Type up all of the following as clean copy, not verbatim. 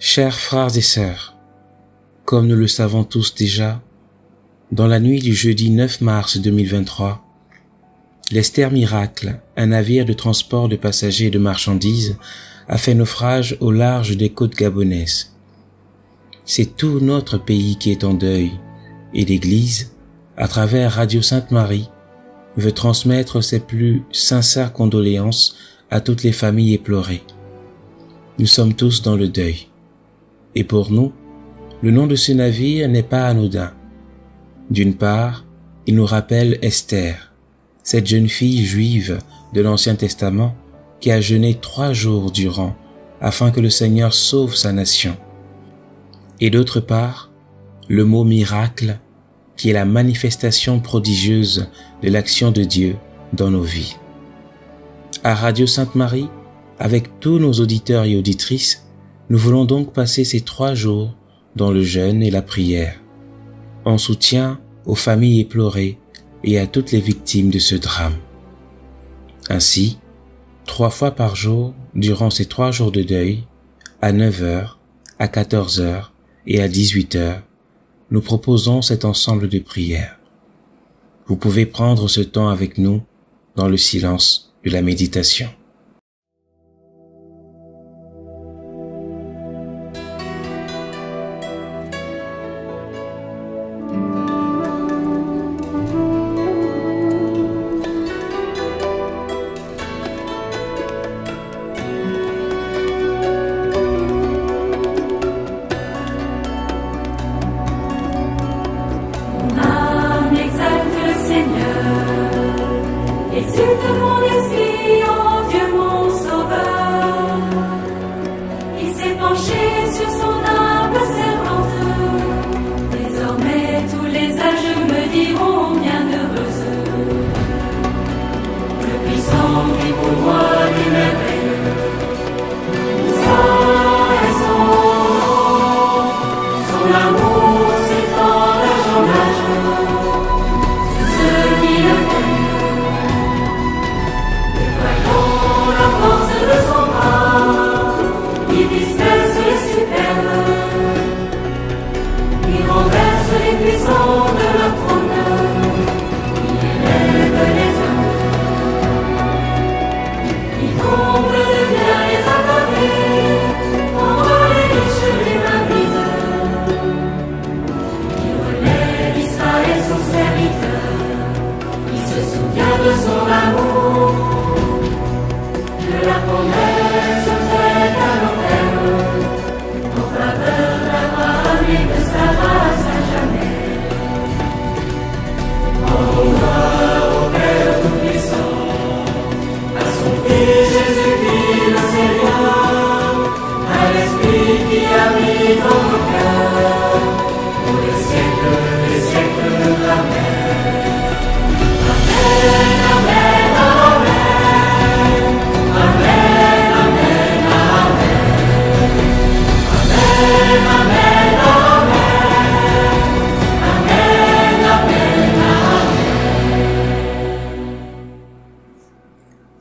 Chers frères et sœurs, comme nous le savons tous déjà, dans la nuit du jeudi 9 mars 2023, l'Esther Miracle, un navire de transport de passagers et de marchandises, a fait naufrage au large des côtes gabonaises. C'est tout notre pays qui est en deuil, et l'Église, à travers Radio Sainte-Marie, veut transmettre ses plus sincères condoléances à toutes les familles éplorées. Nous sommes tous dans le deuil. Et pour nous, le nom de ce navire n'est pas anodin. D'une part, il nous rappelle Esther, cette jeune fille juive de l'Ancien Testament qui a jeûné 3 jours durant afin que le Seigneur sauve sa nation. Et d'autre part, le mot miracle qui est la manifestation prodigieuse de l'action de Dieu dans nos vies. À Radio Sainte-Marie, avec tous nos auditeurs et auditrices, nous voulons donc passer ces 3 jours dans le jeûne et la prière, en soutien aux familles éplorées et à toutes les victimes de ce drame. Ainsi, 3 fois par jour, durant ces 3 jours de deuil, à 9h, à 14h et à 18h, nous proposons cet ensemble de prières. Vous pouvez prendre ce temps avec nous dans le silence de la méditation.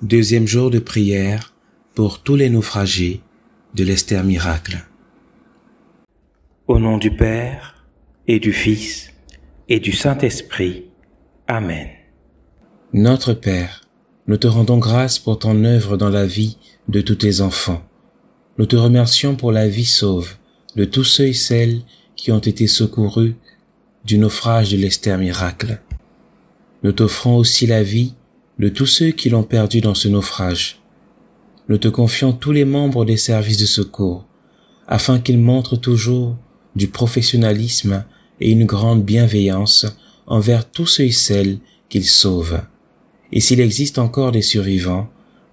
Deuxième jour de prière pour tous les naufragés de l'Esther Miracle. Au nom du Père et du Fils et du Saint-Esprit. Amen. Notre Père, nous te rendons grâce pour ton œuvre dans la vie de tous tes enfants. Nous te remercions pour la vie sauve de tous ceux et celles qui ont été secourus du naufrage de l'Esther Miracle. Nous t'offrons aussi la vie de tous ceux qui l'ont perdu dans ce naufrage. Nous te confions tous les membres des services de secours, afin qu'ils montrent toujours du professionnalisme et une grande bienveillance envers tous ceux et celles qu'ils sauvent. Et s'il existe encore des survivants,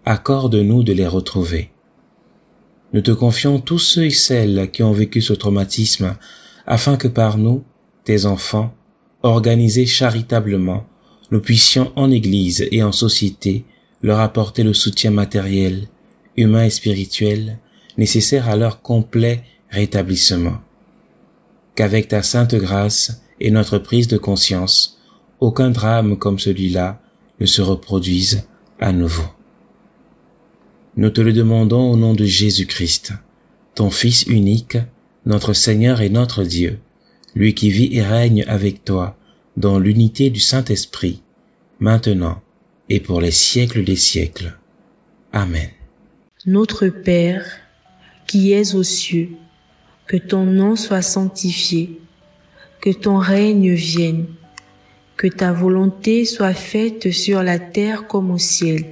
accorde-nous de les retrouver. Nous te confions tous ceux et celles qui ont vécu ce traumatisme, afin que par nous, tes enfants, organisés charitablement, nous puissions en Église et en société leur apporter le soutien matériel, humain et spirituel nécessaire à leur complet rétablissement. Qu'avec ta sainte grâce et notre prise de conscience, aucun drame comme celui-là ne se reproduise à nouveau. Nous te le demandons au nom de Jésus-Christ, ton Fils unique, notre Seigneur et notre Dieu, lui qui vit et règne avec toi dans l'unité du Saint-Esprit, maintenant et pour les siècles des siècles. Amen. Notre Père, qui es aux cieux, que ton nom soit sanctifié, que ton règne vienne, que ta volonté soit faite sur la terre comme au ciel.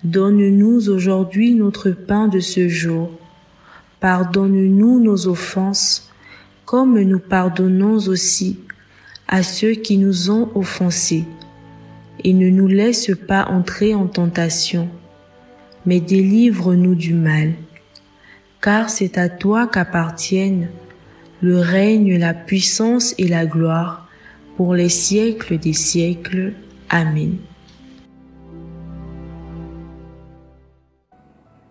Donne-nous aujourd'hui notre pain de ce jour. Pardonne-nous nos offenses, comme nous pardonnons aussi à ceux qui nous ont offensés. Et ne nous laisse pas entrer en tentation, mais délivre-nous du mal. Car c'est à toi qu'appartiennent le règne, la puissance et la gloire pour les siècles des siècles. Amen.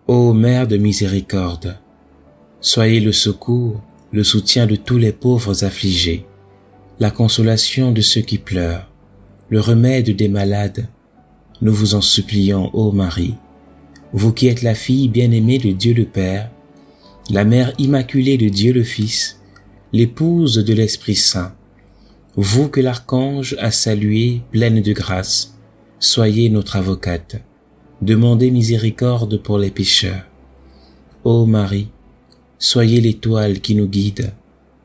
Ô Mère de miséricorde, soyez le secours, le soutien de tous les pauvres affligés, la consolation de ceux qui pleurent, le remède des malades. Nous vous en supplions, ô Marie, vous qui êtes la fille bien-aimée de Dieu le Père, la mère immaculée de Dieu le Fils, l'épouse de l'Esprit Saint, vous que l'archange a saluée pleine de grâce, soyez notre avocate. Demandez miséricorde pour les pécheurs. Ô Marie, soyez l'étoile qui nous guide,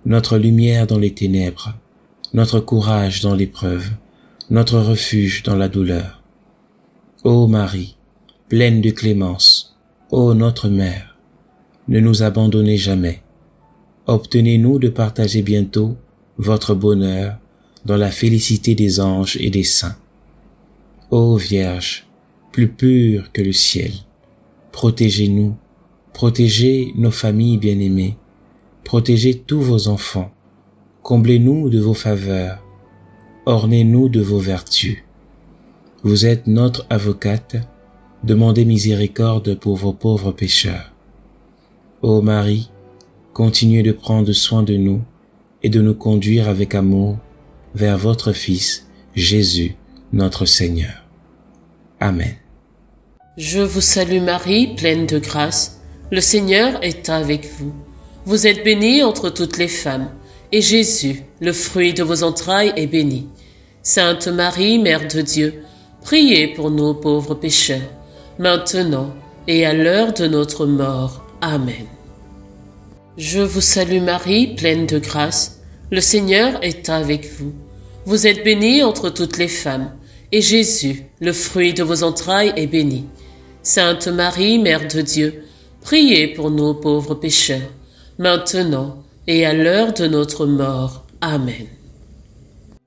notre lumière dans les ténèbres, notre courage dans l'épreuve, notre refuge dans la douleur. Ô Marie, pleine de clémence, ô notre Mère, ne nous abandonnez jamais. Obtenez-nous de partager bientôt votre bonheur dans la félicité des anges et des saints. Ô Vierge, plus pure que le ciel, protégez-nous, protégez nos familles bien-aimées, protégez tous vos enfants, comblez-nous de vos faveurs, ornez-nous de vos vertus. Vous êtes notre avocate, demandez miséricorde pour vos pauvres pécheurs. Ô Marie, continuez de prendre soin de nous et de nous conduire avec amour vers votre Fils, Jésus, notre Seigneur. Amen. Je vous salue Marie, pleine de grâce, le Seigneur est avec vous. Vous êtes bénie entre toutes les femmes, et Jésus, le fruit de vos entrailles, est béni. Sainte Marie, Mère de Dieu, priez pour nous pauvres pécheurs, maintenant et à l'heure de notre mort. Amen. Je vous salue Marie, pleine de grâce, le Seigneur est avec vous. Vous êtes bénie entre toutes les femmes, et Jésus, le fruit de vos entrailles, est béni. Sainte Marie, Mère de Dieu, priez pour nous pauvres pécheurs, maintenant et à l'heure de notre mort. Amen.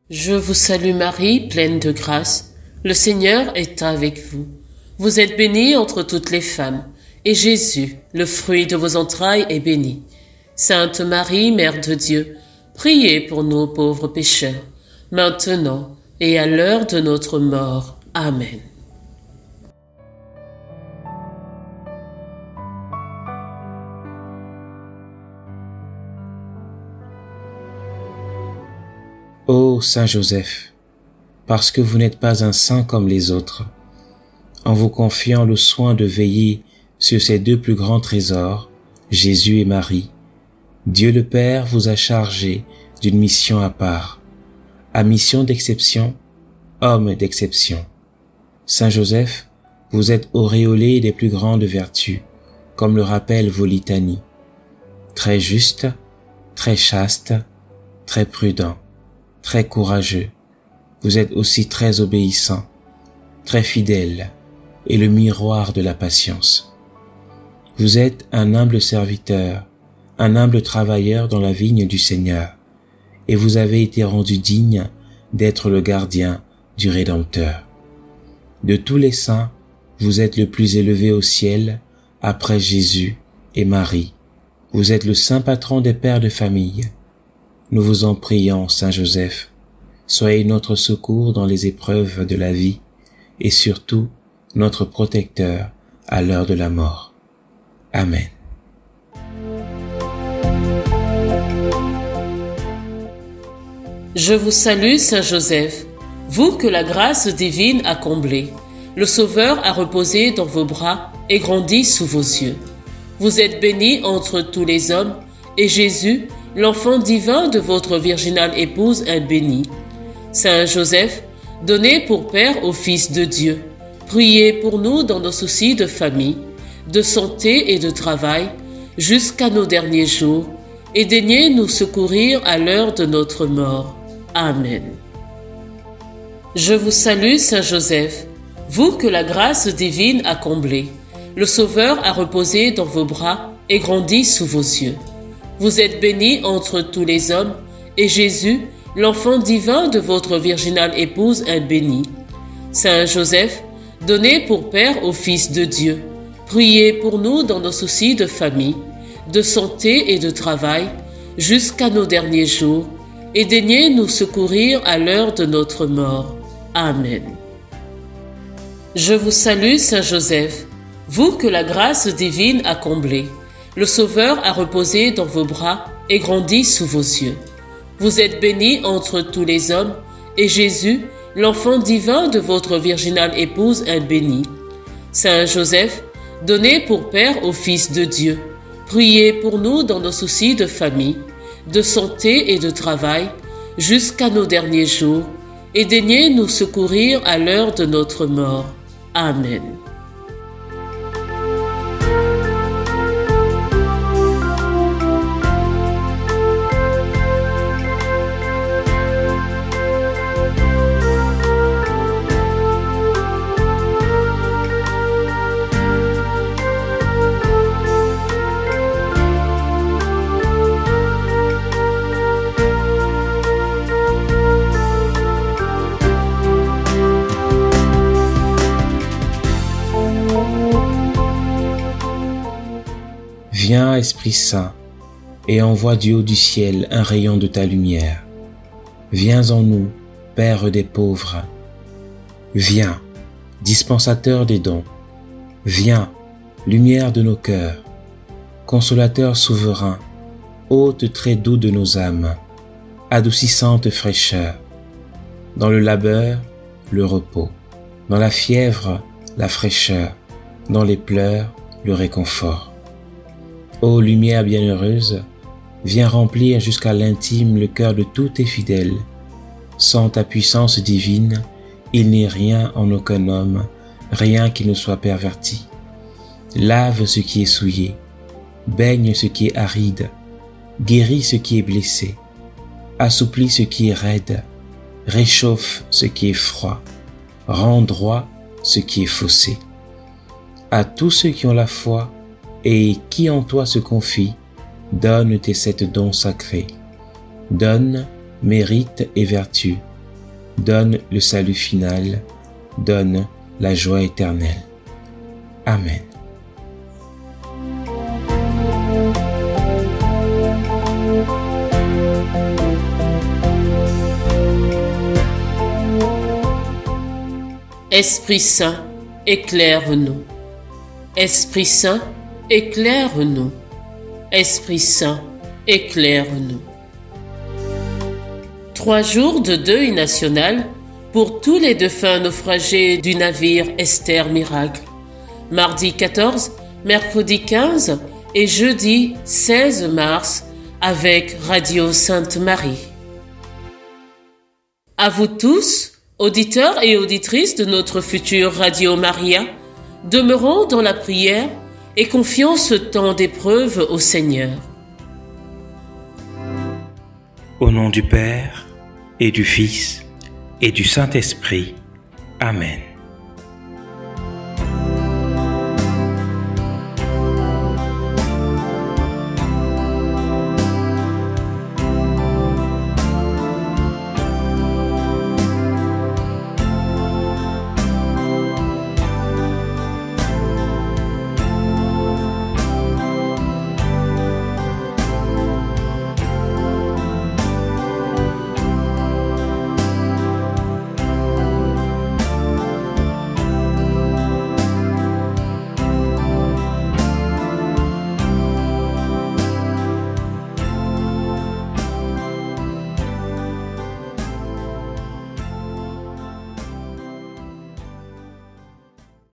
Je vous salue Marie, pleine de grâce, le Seigneur est avec vous. Vous êtes bénie entre toutes les femmes, et Jésus, le fruit de vos entrailles, est béni. Sainte Marie, Mère de Dieu, priez pour nous pauvres pécheurs, maintenant et à l'heure de notre mort. Amen. Ô Saint Joseph, parce que vous n'êtes pas un saint comme les autres, en vous confiant le soin de veiller sur ces deux plus grands trésors, Jésus et Marie, Dieu le Père vous a chargé d'une mission à part, à mission d'exception, homme d'exception. Saint Joseph, vous êtes auréolé des plus grandes vertus, comme le rappellent vos litanies. Très juste, très chaste, très prudent, très courageux. Vous êtes aussi très obéissant, très fidèle et le miroir de la patience. Vous êtes un humble serviteur, un humble travailleur dans la vigne du Seigneur, et vous avez été rendu digne d'être le gardien du Rédempteur. De tous les saints, vous êtes le plus élevé au ciel, après Jésus et Marie. Vous êtes le saint patron des pères de famille. Nous vous en prions, Saint Joseph, soyez notre secours dans les épreuves de la vie, et surtout notre protecteur à l'heure de la mort. Amen. Je vous salue, Saint Joseph, vous que la grâce divine a comblé. Le Sauveur a reposé dans vos bras et grandi sous vos yeux. Vous êtes bénie entre tous les hommes, et Jésus, l'enfant divin de votre virginale épouse, est béni. Saint Joseph, donné pour Père au Fils de Dieu, priez pour nous dans nos soucis de famille, de santé et de travail, jusqu'à nos derniers jours, et daignez nous secourir à l'heure de notre mort. Amen. Je vous salue, Saint Joseph, vous que la grâce divine a comblé. Le Sauveur a reposé dans vos bras et grandi sous vos yeux. Vous êtes bénie entre tous les hommes, et Jésus, l'enfant divin de votre virginale épouse, est béni. Saint Joseph, donné pour Père au Fils de Dieu, priez pour nous dans nos soucis de famille, de santé et de travail, jusqu'à nos derniers jours, et daignez nous secourir à l'heure de notre mort. Amen. Je vous salue, Saint Joseph, vous que la grâce divine a comblé. Le Sauveur a reposé dans vos bras et grandi sous vos yeux. Vous êtes bénie entre tous les hommes, et Jésus, l'enfant divin de votre virginale épouse, est béni. Saint Joseph, donné pour Père au Fils de Dieu, priez pour nous dans nos soucis de famille, de santé et de travail, jusqu'à nos derniers jours, et daignez nous secourir à l'heure de notre mort. Amen. Viens, Esprit Saint, et envoie du haut du ciel un rayon de ta lumière. Viens en nous, Père des pauvres. Viens, dispensateur des dons. Viens, lumière de nos cœurs. Consolateur souverain, hôte très doux de nos âmes, adoucissante fraîcheur. Dans le labeur, le repos. Dans la fièvre, la fraîcheur. Dans les pleurs, le réconfort. Ô lumière bienheureuse, viens remplir jusqu'à l'intime le cœur de tous tes fidèles. Sans ta puissance divine, il n'est rien en aucun homme, rien qui ne soit perverti. Lave ce qui est souillé, baigne ce qui est aride, guéris ce qui est blessé, assouplis ce qui est raide, réchauffe ce qui est froid, rend droit ce qui est faussé. À tous ceux qui ont la foi, et qui en toi se confie, donne tes 7 dons sacrés. Donne mérite et vertu. Donne le salut final. Donne la joie éternelle. Amen. Esprit Saint, éclaire-nous. Esprit Saint, éclaire-nous. Esprit Saint, éclaire-nous. 3 jours de deuil national pour tous les défunts naufragés du navire Esther Miracle. Mardi 14, mercredi 15 et jeudi 16 mars avec Radio Sainte-Marie. À vous tous, auditeurs et auditrices de notre future Radio Maria, demeurons dans la prière et confions ce temps d'épreuve au Seigneur. Au nom du Père, et du Fils, et du Saint-Esprit. Amen.